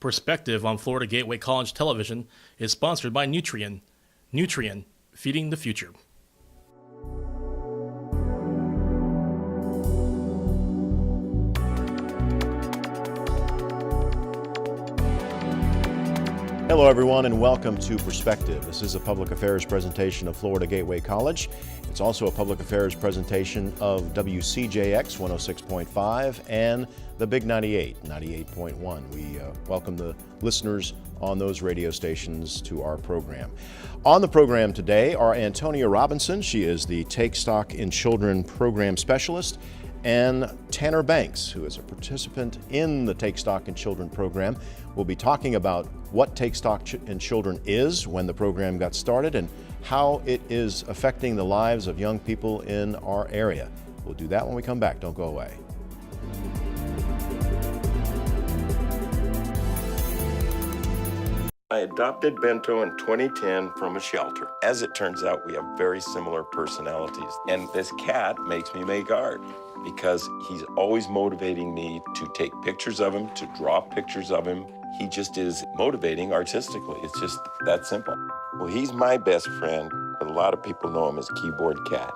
Perspective on Florida Gateway College Television is sponsored by Nutrien. Nutrien, feeding the future. Hello everyone and welcome to Perspective. This is a public affairs presentation of Florida Gateway College. It's also a public affairs presentation of WCJX 106.5 and the Big 98.1. We welcome the listeners on those radio stations to our program. On the program today are Antonia Robinson. She is the Take Stock in Children Program Specialist, and Tanner Banks, who is a participant in the Take Stock in Children program. We'll be talking about what Take Stock in Children is, when the program got started, and how it is affecting the lives of young people in our area. We'll do that when we come back. Don't go away. I adopted Bento in 2010 from a shelter. As it turns out, we have very similar personalities. And this cat makes me make art because he's always motivating me to take pictures of him, to draw pictures of him. He just is motivating artistically. It's just that simple. Well, he's my best friend, but a lot of people know him as Keyboard Cat.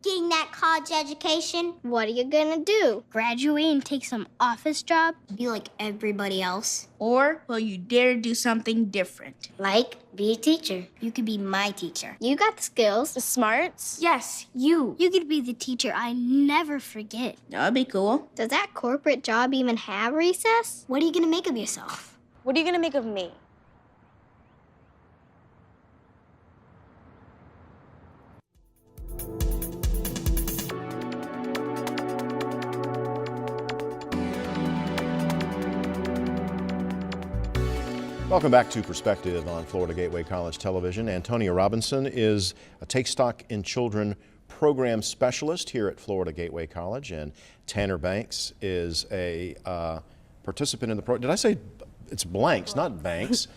Getting that college education? What are you gonna do? Graduate and take some office job? Be like everybody else? Or will you dare do something different? Like be a teacher. You could be my teacher. You got the skills, the smarts. Yes, you. You could be the teacher I never forget. That'd be cool. Does that corporate job even have recess? What are you gonna make of yourself? What are you gonna make of me? Welcome back to Perspective on Florida Gateway College Television. Antonia Robinson is a Take Stock in Children program specialist here at Florida Gateway College, and Tanner Banks is a participant in the program. Did I say it's Blanks, not Banks?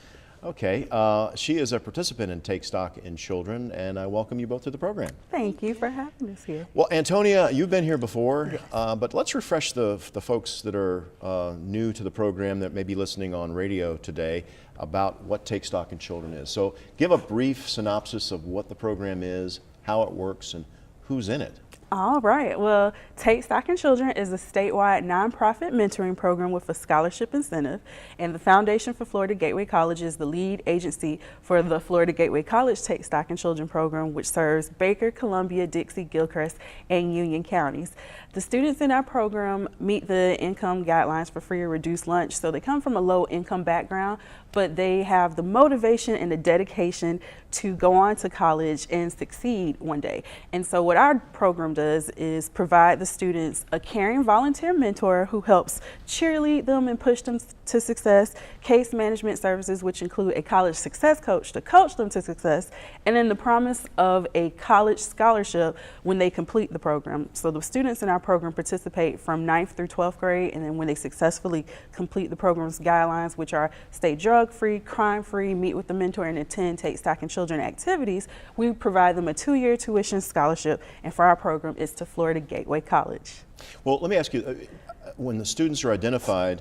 Okay, she is a participant in Take Stock in Children, and I welcome you both to the program. Thank you for having us here. Well, Antonia, you've been here before, yes. But let's refresh the folks that are new to the program that may be listening on radio today about what Take Stock in Children is. So give a brief synopsis of what the program is, how it works, and who's in it. All right. Well, Take Stock in Children is a statewide nonprofit mentoring program with a scholarship incentive, and the Foundation for Florida Gateway College is the lead agency for the Florida Gateway College Take Stock in Children program, which serves Baker, Columbia, Dixie, Gilchrist, and Union counties. The students in our program meet the income guidelines for free or reduced lunch, so they come from a low income background, but they have the motivation and the dedication to go on to college and succeed one day. And so what our program does is provide the students a caring volunteer mentor who helps cheerlead them and push them to success, case management services, which include a college success coach to coach them to success, and then the promise of a college scholarship when they complete the program. So the students in our program participate from 9th through 12th grade, and then when they successfully complete the program's guidelines, which are stay drug-free, crime-free, meet with the mentor, and attend Take Stock in Children activities, we provide them a 2-year tuition scholarship, and for our program, it's to Florida Gateway College. Well, let me ask you, when the students are identified,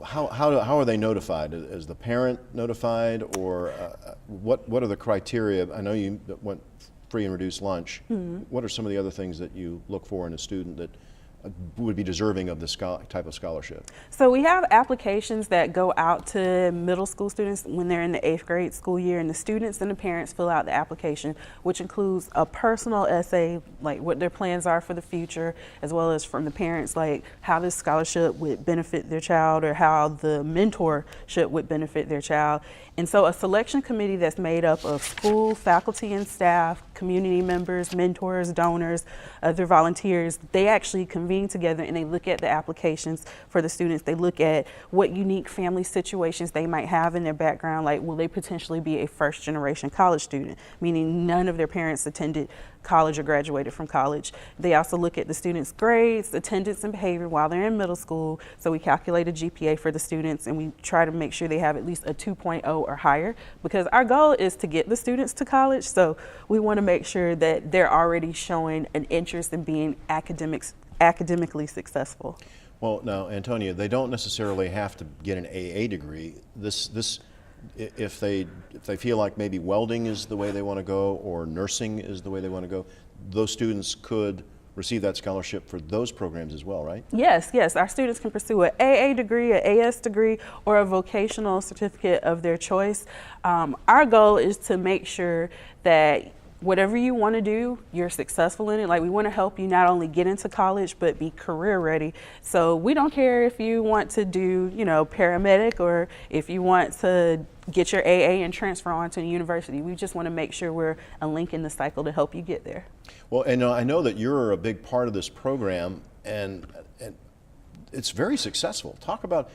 how are they notified? Is the parent notified, or what are the criteria? I know you went free and reduced lunch. Mm-hmm. What are some of the other things that you look for in a student that would be deserving of this type of scholarship? So we have applications that go out to middle school students when they're in the 8th grade school year, and the students and the parents fill out the application, which includes a personal essay, like what their plans are for the future, as well as from the parents, like how this scholarship would benefit their child or how the mentorship would benefit their child. And so a selection committee that's made up of school, faculty and staff, community members, mentors, donors, other volunteers, they actually convene being together, and they look at the applications for the students. They look at what unique family situations they might have in their background. Like, will they potentially be a first-generation college student, meaning none of their parents attended college or graduated from college. They also look at the students' grades, attendance, and behavior while they're in middle school. So we calculate a GPA for the students, and we try to make sure they have at least a 2.0 or higher, because our goal is to get the students to college. So we want to make sure that they're already showing an interest in being academically successful. Well, now, Antonia, they don't necessarily have to get an AA degree. If they feel like maybe welding is the way they want to go, or nursing is the way they want to go, those students could receive that scholarship for those programs as well, right? Yes, yes. Our students can pursue an AA degree, an AS degree, or a vocational certificate of their choice. Our goal is to make sure that whatever you want to do, you're successful in it. Like, we want to help you not only get into college, but be career ready. So we don't care if you want to do, paramedic, or if you want to get your AA and transfer on to a university. We just want to make sure we're a link in the cycle to help you get there. Well, and I know that you're a big part of this program, and it's very successful. Talk about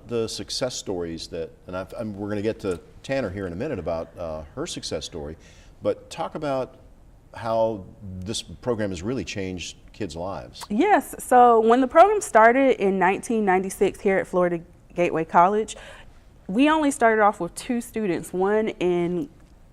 the success stories and we're going to get to Tanner here in a minute about her success story. But talk about how this program has really changed kids' lives. Yes. So when the program started in 1996 here at Florida Gateway College, we only started off with 2 students, one in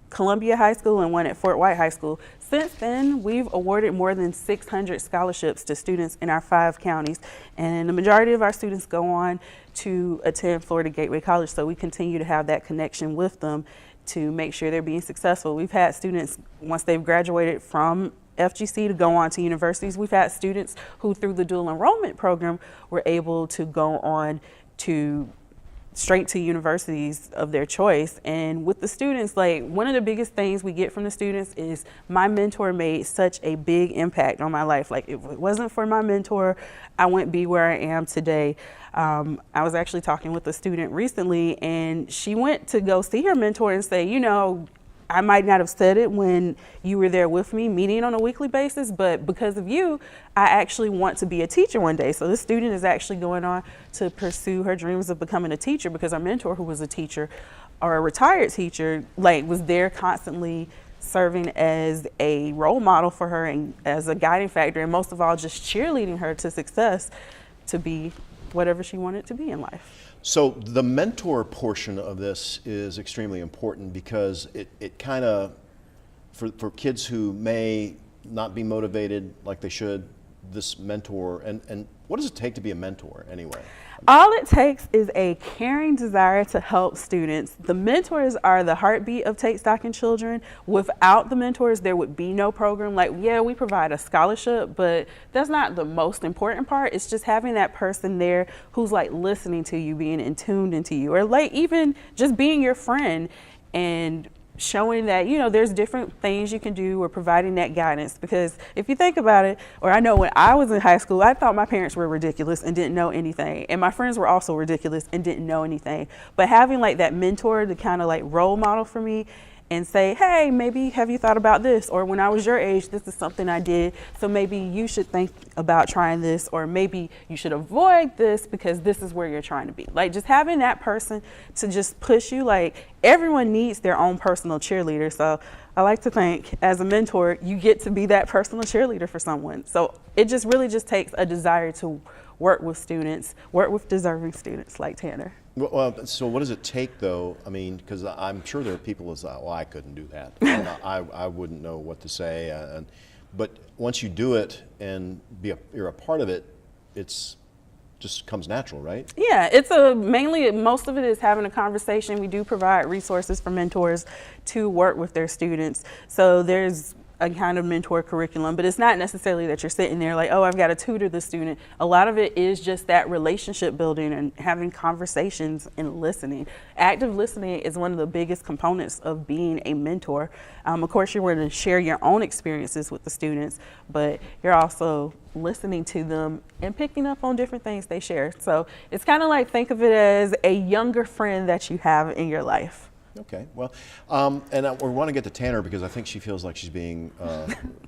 Columbia High School and one at Fort White High School. Since then, we've awarded more than 600 scholarships to students in our 5 counties, and the majority of our students go on to attend Florida Gateway College, so we continue to have that connection with them to make sure they're being successful. We've had students, once they've graduated from FGC, to go on to universities. We've had students who, through the dual enrollment program, were able to go on to straight to universities of their choice. And with the students, like, one of the biggest things we get from the students is, my mentor made such a big impact on my life. Like, if it wasn't for my mentor, I wouldn't be where I am today. I was actually talking with a student recently, and she went to go see her mentor and say, I might not have said it when you were there with me, meeting on a weekly basis, but because of you, I actually want to be a teacher one day. So this student is actually going on to pursue her dreams of becoming a teacher, because our mentor, who was a teacher or a retired teacher, was there constantly serving as a role model for her and as a guiding factor, and most of all, just cheerleading her to success to be whatever she wanted to be in life. So the mentor portion of this is extremely important, because it kind of, for kids who may not be motivated like they should, this mentor, and what does it take to be a mentor anyway? All it takes is a caring desire to help students. The mentors are the heartbeat of Take Stock in Children. Without the mentors, there would be no program. Like, yeah, we provide a scholarship, but that's not the most important part. It's just having that person there who's listening to you, being in tuned into you, or even just being your friend and showing that, there's different things you can do, or providing that guidance. Because if you think about it, or I know when I was in high school, I thought my parents were ridiculous and didn't know anything. And my friends were also ridiculous and didn't know anything. But having that mentor to kind of role model for me and say, hey, maybe have you thought about this? Or when I was your age, this is something I did, so maybe you should think about trying this, or maybe you should avoid this because this is where you're trying to be. Just having that person to just push you. Everyone needs their own personal cheerleader. So I like to think, as a mentor, you get to be that personal cheerleader for someone. So it just really just takes a desire to work with students, work with deserving students like Tanner. Well, so what does it take, though? I mean, because I'm sure there are people who say, well, I couldn't do that. I wouldn't know what to say. But once you do it and you're a part of it, it's just comes natural, right? Yeah, mainly most of it is having a conversation. We do provide resources for mentors to work with their students. So there's a kind of mentor curriculum, but it's not necessarily that you're sitting there oh, I've got to tutor the student. A lot of it is just that relationship building and having conversations and listening. Active listening is one of the biggest components of being a mentor. Of course, you're going to share your own experiences with the students, but you're also listening to them and picking up on different things they share. So it's kind of think of it as a younger friend that you have in your life. Okay, well, we want to get to Tanner because I think she feels like she's being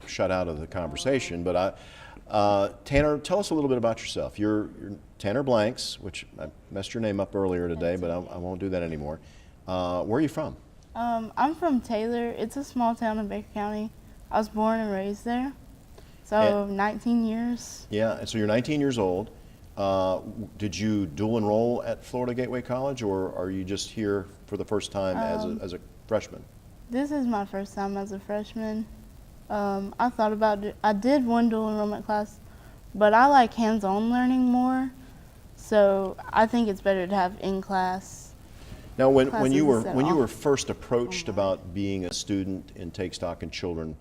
shut out of the conversation. But Tanner, tell us a little bit about yourself. You're Tanner Blanks, which I messed your name up earlier today, but I won't do that anymore. Where are you from? I'm from Taylor. It's a small town in Baker County. I was born and raised there. So 19 years. Yeah, and so you're 19 years old. Did you dual enroll at Florida Gateway College, or are you just here for the first time as a freshman? This is my first time as a freshman. I thought about it. I did one dual enrollment class, but I like hands-on learning more. So I think it's better to have in-class. Now, when you classes were first approached about being a student in Take Stock in Children,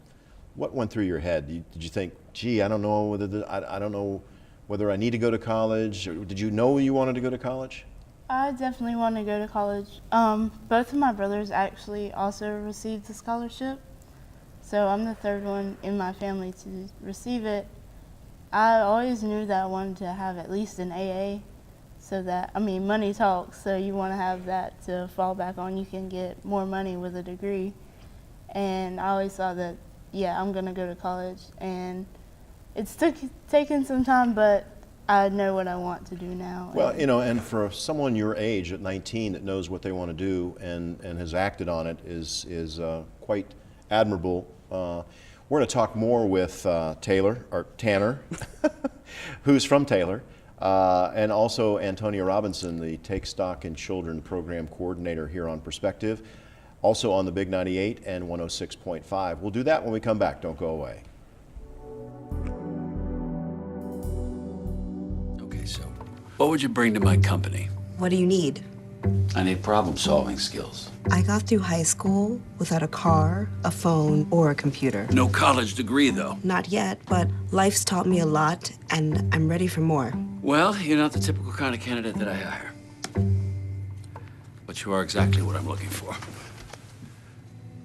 what went through your head? Did you think, gee, I don't know whether I don't know whether I need to go to college? Or did you know you wanted to go to college? I definitely want to go to college. Both of my brothers actually also received the scholarship, so I'm the third one in my family to receive it. I always knew that I wanted to have at least an AA, so that, money talks, so you want to have that to fall back on. You can get more money with a degree, and I always thought that, yeah, I'm going to go to college, and it's taken some time, but I know what I want to do now. Well, and for someone your age at 19 that knows what they want to do and has acted on it is quite admirable. We're going to talk more with Tanner, who's from Taylor, and also Antonia Robinson, the Take Stock in Children program coordinator here on Perspective, also on the Big 98 and 106.5. We'll do that when we come back. Don't go away. So, what would you bring to my company? What do you need? I need problem-solving skills. I got through high school without a car, a phone, or a computer. No college degree, though. Not yet, but life's taught me a lot, and I'm ready for more. Well, you're not the typical kind of candidate that I hire. But you are exactly what I'm looking for.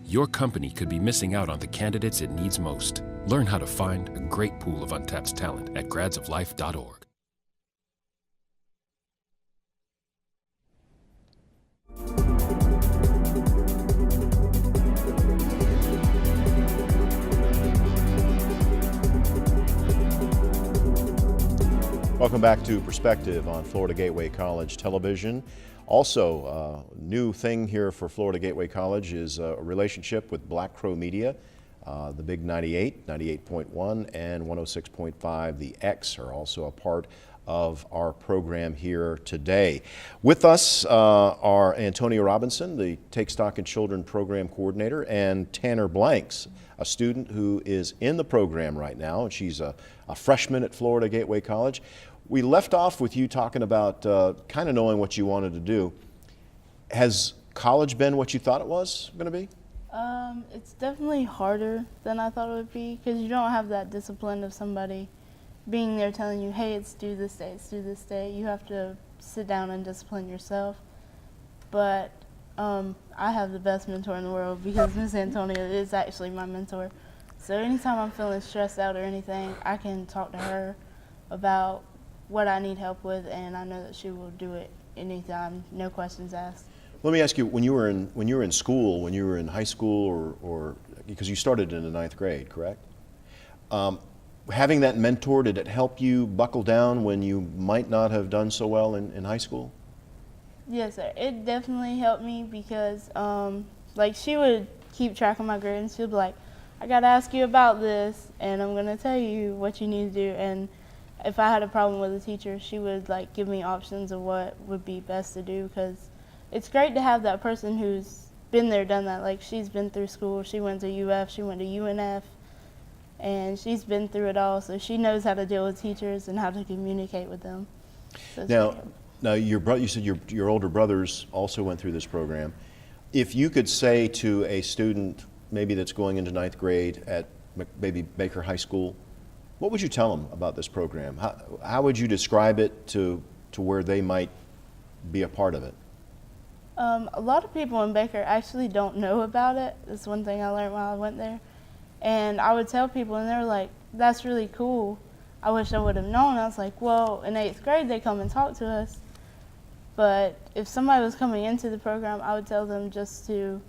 Your company could be missing out on the candidates it needs most. Learn how to find a great pool of untapped talent at gradsoflife.org. Welcome back to Perspective on Florida Gateway College Television. Also, a new thing here for Florida Gateway College is a relationship with Black Crow Media. The Big 98, 98.1, and 106.5, the X, are also a part of our program here today. With us are Antonia Robinson, the Take Stock in Children program coordinator, and Tanner Blanks, a student who is in the program right now, and she's a freshman at Florida Gateway College. We left off with you talking about kind of knowing what you wanted to do. Has college been what you thought it was going to be? It's definitely harder than I thought it would be, because you don't have that discipline of somebody being there telling you, hey, it's due this day, it's due this day. You have to sit down and discipline yourself. But I have the best mentor in the world, because Miss Antonia is actually my mentor. So anytime I'm feeling stressed out or anything, I can talk to her about what I need help with, and I know that she will do it anytime, no questions asked. Let me ask you, when you were in school, when you were in high school, or because you started in the 9th grade, correct? Having that mentor, did it help you buckle down when you might not have done so well in high school? Yes, sir. It definitely helped me, because like, she would keep track of my grades. She'd be like, I got to ask you about this, and I'm going to tell you what you need to do. And if I had a problem with a teacher, she would like give me options of what would be best to do, because it's great to have that person who's been there, done that. Like, she's been through school. She went to UF, she went to UNF, and she's been through it all, so she knows how to deal with teachers and how to communicate with them. So now you said your older brothers also went through this program. If you could say to a student maybe that's going into 9th grade at maybe Baker High School, what would you tell them about this program? How would you describe it to where they might be a part of it? A lot of people in Baker actually don't know about it. That's one thing I learned while I went there. And I would tell people, and they were like, that's really cool. I wish I would have known. I was like, well, in 8th grade, they come and talk to us. But if somebody was coming into the program, I would tell them just to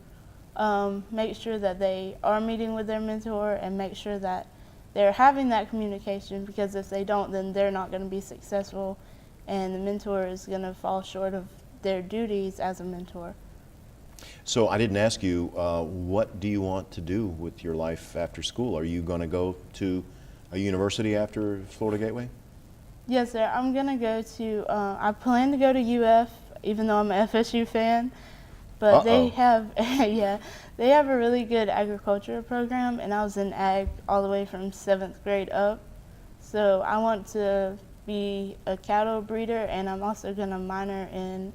make sure that they are meeting with their mentor and make sure that they're having that communication, because if they don't, then they're not going to be successful and the mentor is going to fall short of their duties as a mentor. So I didn't ask you, what do you want to do with your life after school? Are you going to go to a university after Florida Gateway? Yes, sir. I'm going to go to, I plan to go to UF, even though I'm an FSU fan. But they have, yeah, they have a really good agriculture program, and I was in ag all the way from 7th grade up. So I want to be a cattle breeder, and I'm also going to minor in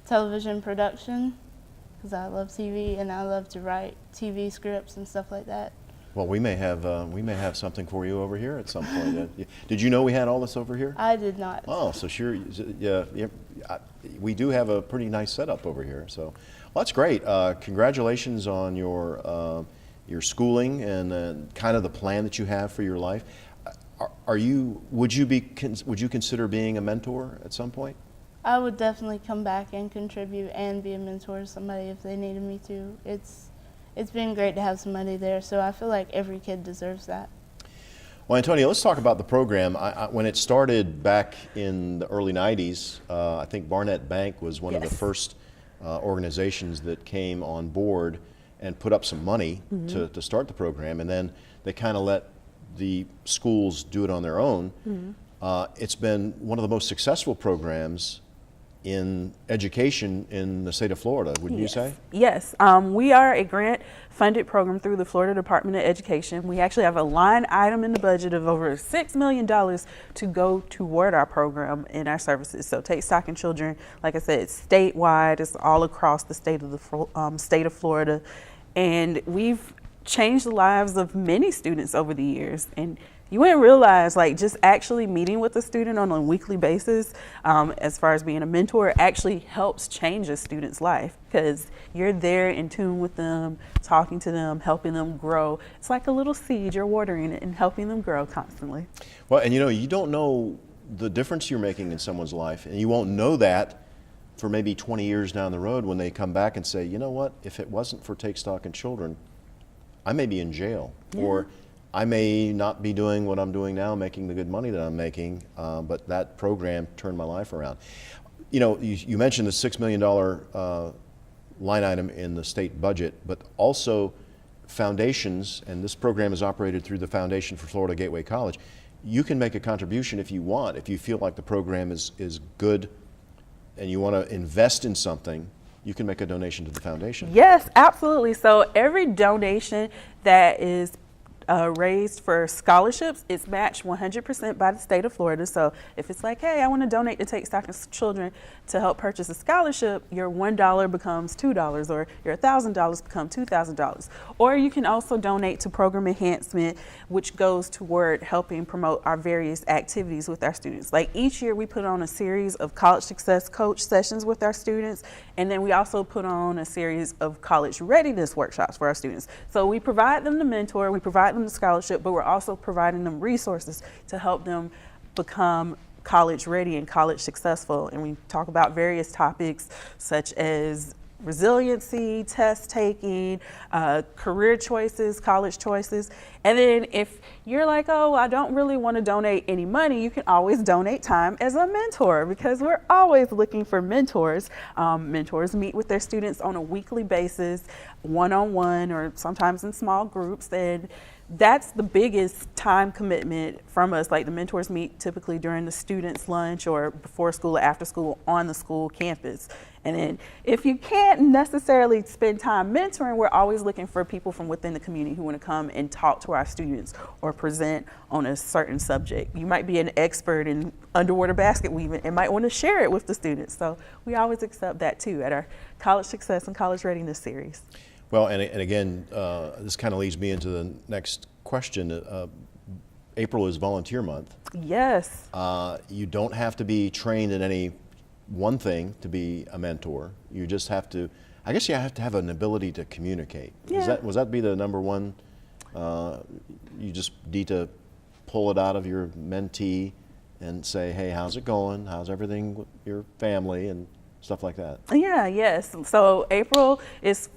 television production, because I love TV and I love to write TV scripts and stuff like that. Well, we may have something for you over here at some point. Did you know we had all this over here? I did not. Oh, so sure, yeah, we do have a pretty nice setup over here. So, well, that's great. Congratulations on your schooling and kind of the plan that you have for your life. Would you consider being a mentor at some point? I would definitely come back and contribute and be a mentor to somebody if they needed me to. It's been great to have somebody there, so I feel like every kid deserves that. Well, Antonio, let's talk about the program. When it started back in the early 90s, I think Barnett Bank was one of the first organizations that came on board and put up some money to start the program, and then they kind of let the schools do it on their own. It's been one of the most successful programs in education in the state of Florida, wouldn't you say? Yes. We are a grant-funded program through the Florida Department of Education. We actually have a line item in the budget of over $6 million to go toward our program and our services. So Take Stock in Children, like I said, it's statewide. It's all across the state of Florida. And we've changed the lives of many students over the years. And you wouldn't realize, like, just actually meeting with a student on a weekly basis, as far as being a mentor, actually helps change a student's life, because you're there in tune with them, talking to them, helping them grow. It's like a little seed, you're watering it and helping them grow constantly. Well, and you don't know the difference you're making in someone's life, and you won't know that for maybe 20 years down the road when they come back and say, you know what, if it wasn't for Take Stock in Children, I may be in jail, or I may not be doing what I'm doing now, making the good money that I'm making, but that program turned my life around. You mentioned the $6 million line item in the state budget, but also foundations, and this program is operated through the Foundation for Florida Gateway College. You can make a contribution if you want, if you feel like the program is good and you want to invest in something. You can make a donation to the foundation. Yes, absolutely. So every donation that is raised for scholarships, it's matched 100% by the state of Florida. So if it's like, hey, I want to donate to Take Stock in Children to help purchase a scholarship, your $1 becomes $2, or your $1,000 becomes $2,000. Or you can also donate to program enhancement, which goes toward helping promote our various activities with our students. Like each year we put on a series of college success coach sessions with our students, and then we also put on a series of college readiness workshops for our students. So we provide them the mentor, we provide them the scholarship, but we're also providing them resources to help them become college ready and college successful. And we talk about various topics such as resiliency, test taking, career choices, college choices. And then if you're like, oh, I don't really want to donate any money, you can always donate time as a mentor, because we're always looking for mentors. Mentors meet with their students on a weekly basis, one-on-one, or sometimes in small groups. And that's the biggest time commitment from us. Like the mentors meet typically during the students' lunch or before school or after school on the school campus. And then if you can't necessarily spend time mentoring, we're always looking for people from within the community who want to come and talk to our students or present on a certain subject. You might be an expert in underwater basket weaving and might want to share it with the students. So we always accept that too at our College Success and College Readiness series. Well, and again, this kind of leads me into the next question. April is volunteer month. Yes. You don't have to be trained in any one thing to be a mentor. You just have to, I guess you have to have an ability to communicate. Yeah. Was that be the number one? You just need to pull it out of your mentee and say, hey, how's it going? How's everything with your family? And stuff like that. Yeah, yes. So April is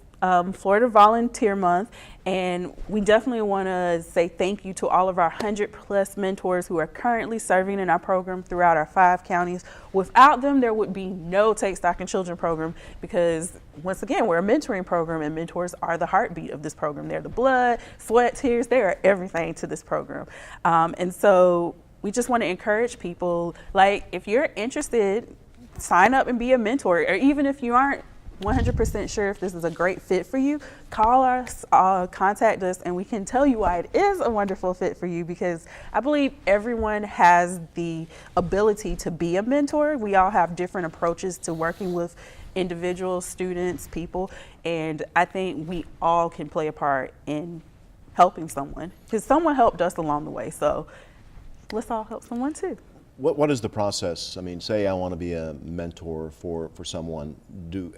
Florida Volunteer Month, and we definitely want to say thank you to all of our 100+ mentors who are currently serving in our program throughout our 5 counties. Without them, there would be no Take Stock in Children program, because once again, we're a mentoring program, and mentors are the heartbeat of this program. They're the blood, sweat, tears, they are everything to this program. And so we just want to encourage people, like, if you're interested, sign up and be a mentor, or even if you aren't 100% sure if this is a great fit for you, call us, contact us, and we can tell you why it is a wonderful fit for you, because I believe everyone has the ability to be a mentor. We all have different approaches to working with individuals, students, people, and I think we all can play a part in helping someone, because someone helped us along the way, so let's all help someone too. What is the process? I mean, say I want to be a mentor for someone. Do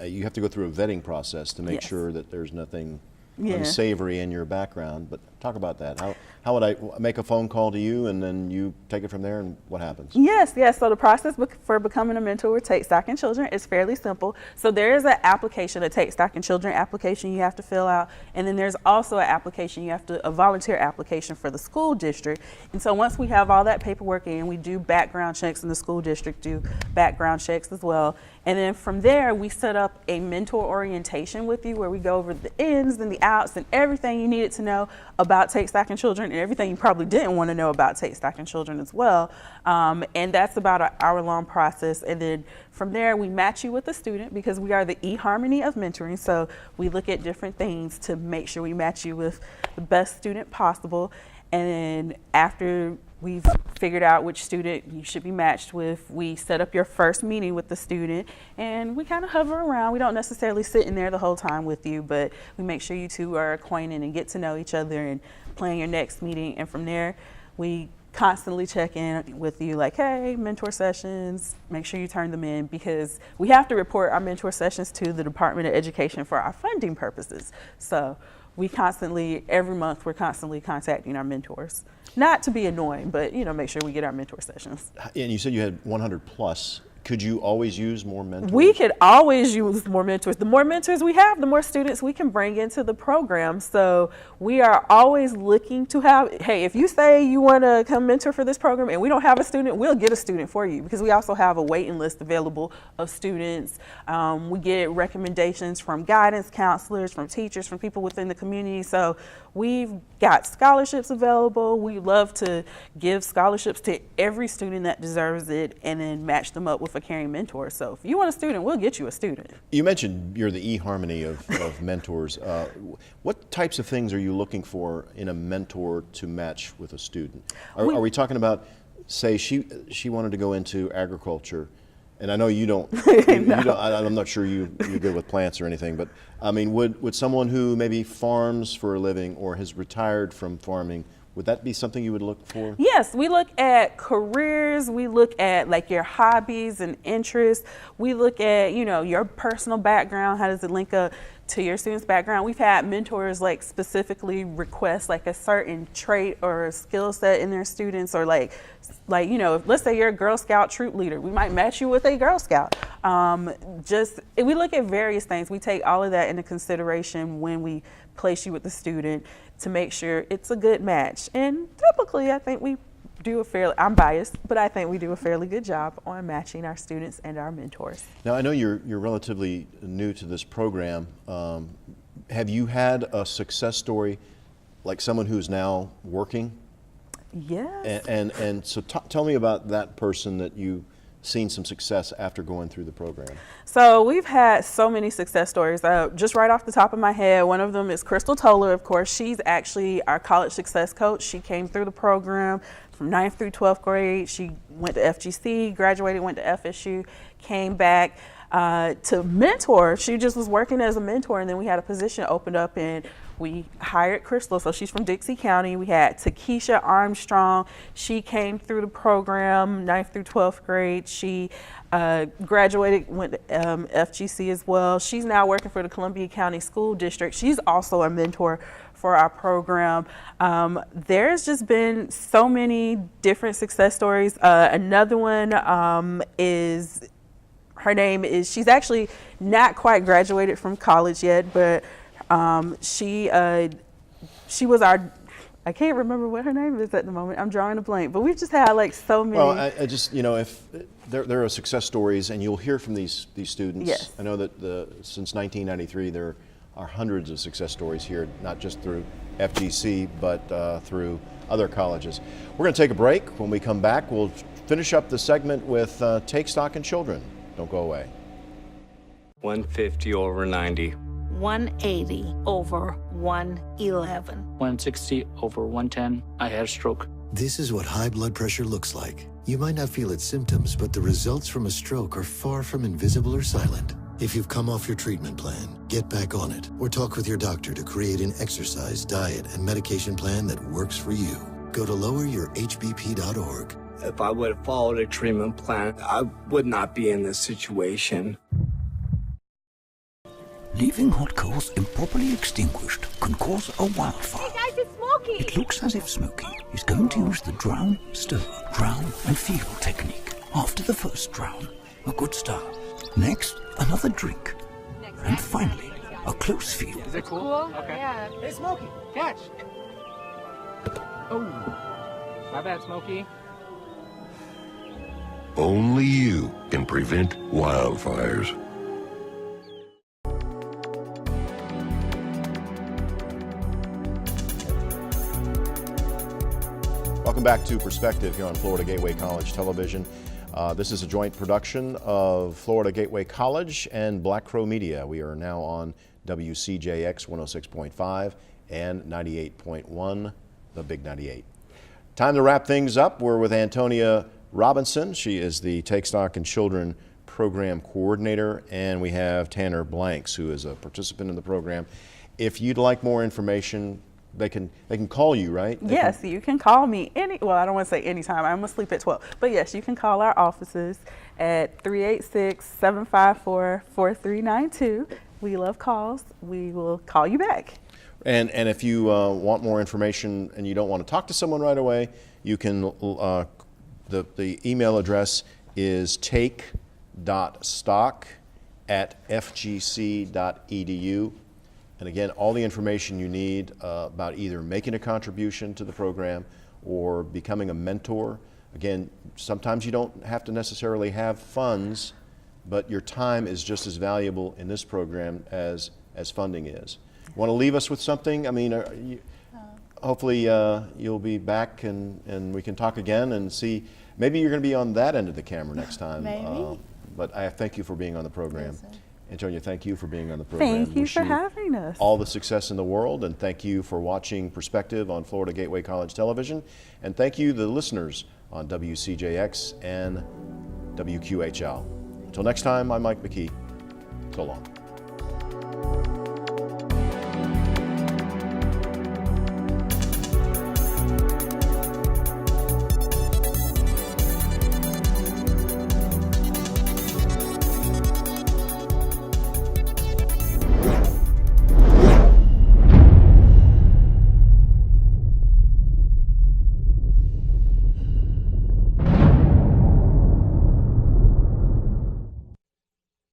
you have to go through a vetting process to make sure that there's nothing unsavory in your background? But talk about that. How would I make a phone call to you, and then you take it from there, and what happens? Yes. So the process for becoming a mentor with Take Stock in Children is fairly simple. So there is an application, a Take Stock in Children application you have to fill out, and then there's also an application a volunteer application for the school district. And so once we have all that paperwork in, we do background checks, and the school district do background checks as well. And then from there, we set up a mentor orientation with you, where we go over the ins and the outs and everything you needed to know about Take Stock in Children, and everything you probably didn't want to know about Take Stock in Children as well. And that's about an hour-long process. And then from there, we match you with a student, because we are the eHarmony of mentoring. So we look at different things to make sure we match you with the best student possible. And then after we've figured out which student you should be matched with, we set up your first meeting with the student, and we kind of hover around. We don't necessarily sit in there the whole time with you, but we make sure you two are acquainted and get to know each other and plan your next meeting. And from there, we constantly check in with you, like, hey, mentor sessions, make sure you turn them in, because we have to report our mentor sessions to the Department of Education for our funding purposes. So we constantly, every month, we're constantly contacting our mentors. Not to be annoying, but, make sure we get our mentor sessions. And you said you had 100+. Could you always use more mentors? We could always use more mentors. The more mentors we have, the more students we can bring into the program. So we are always looking to have, hey, if you say you want to come mentor for this program and we don't have a student, we'll get a student for you, because we also have a waiting list available of students. We get recommendations from guidance counselors, from teachers, from people within the community. So we've got scholarships available. We love to give scholarships to every student that deserves it, and then match them up with a caring mentor. So if you want a student, we'll get you a student. You mentioned you're the eHarmony of mentors. What types of things are you looking for in a mentor to match with a student? Are we talking about, say, she wanted to go into agriculture, and I know you don't, I'm not sure you're good with plants or anything, but I mean, would someone who maybe farms for a living or has retired from farming, would that be something you would look for? Yes, we look at careers, we look at like your hobbies and interests, we look at, your personal background, how does it link up to your student's background. We've had mentors like specifically request like a certain trait or a skill set in their students, or like if, let's say you're a Girl Scout troop leader, we might match you with a Girl Scout. We look at various things. We take all of that into consideration when we place you with the student to make sure it's a good match. And typically, I think we do I'm biased, but I think we do a fairly good job on matching our students and our mentors. Now, I know you're relatively new to this program. Have you had a success story, like someone who's now working? Yes. And so tell me about that person that you've seen some success after going through the program. So we've had so many success stories. Just right off the top of my head, one of them is Crystal Toller, of course. She's actually our college success coach. She came through the program from 9th through 12th grade. She went to FGC, graduated, went to FSU, came back to mentor. She just was working as a mentor, and then we had a position opened up, and we hired Crystal. So she's from Dixie County. We had Takesha Armstrong. She came through the program 9th through 12th grade. She graduated, went to FGC as well. She's now working for the Columbia County School District. She's also a mentor for our program. There's just been so many different success stories. Another one is her name is, she's actually not quite graduated from college yet, but she was our, I can't remember what her name is at the moment. I'm drawing a blank, but we've just had like so many. Well, I just, you know, if there are success stories, and you'll hear from these students. Yes. I know that since 1993 there are hundreds of success stories here, not just through FGC, but through other colleges. We're going to take a break. When we come back, we'll finish up the segment with Take Stock in Children. Don't go away. 150 over 90. 180 over 111. 160 over 110. I had a stroke. This is what high blood pressure looks like. You might not feel its symptoms, but the results from a stroke are far from invisible or silent. If you've come off your treatment plan, get back on it, or talk with your doctor to create an exercise, diet, and medication plan that works for you. Go to loweryourhbp.org. If I would have followed a treatment plan, I would not be in this situation. Leaving hot coals improperly extinguished can cause a wildfire. Hey guys, it's Smokey! It looks as if Smokey is going to use the drown, stir, drown, and feel technique. After the first drown, a good start. Next, another drink. And finally, a close feel. Is it cool? Okay. Yeah. Hey, Smokey, catch! Oh, my bad, Smokey. Only you can prevent wildfires. Welcome back to Perspective here on Florida Gateway College Television. This is a joint production of Florida Gateway College and Black Crow Media. We are now on WCJX 106.5 and 98.1, the Big 98. Time to wrap things up. We're with Antonia Robinson. She is the Take Stock in Children Program Coordinator, and we have Tanner Blanks, who is a participant in the program. If you'd like more information, they can call you, right? Yes, you can call me well, I don't want to say anytime. I'm asleep at 12. But yes, you can call our offices at 386-754-4392. We love calls. We will call you back. And if you want more information and you don't want to talk to someone right away, you can, the email address is take.stock@fgc.edu. And again, all the information you need about either making a contribution to the program or becoming a mentor. Again, sometimes you don't have to necessarily have funds, but your time is just as valuable in this program as funding is. Want to leave us with something? I mean, hopefully you'll be back and we can talk again and see. Maybe you're going to be on that end of the camera next time. Maybe. But I thank you for being on the program. Yes, Antonia, thank you for being on the program. Thank you for having us. All the success in the world, and thank you for watching Perspective on Florida Gateway College Television. And thank you, the listeners on WCJX and WQHL. Until next time, I'm Mike McKee. So long.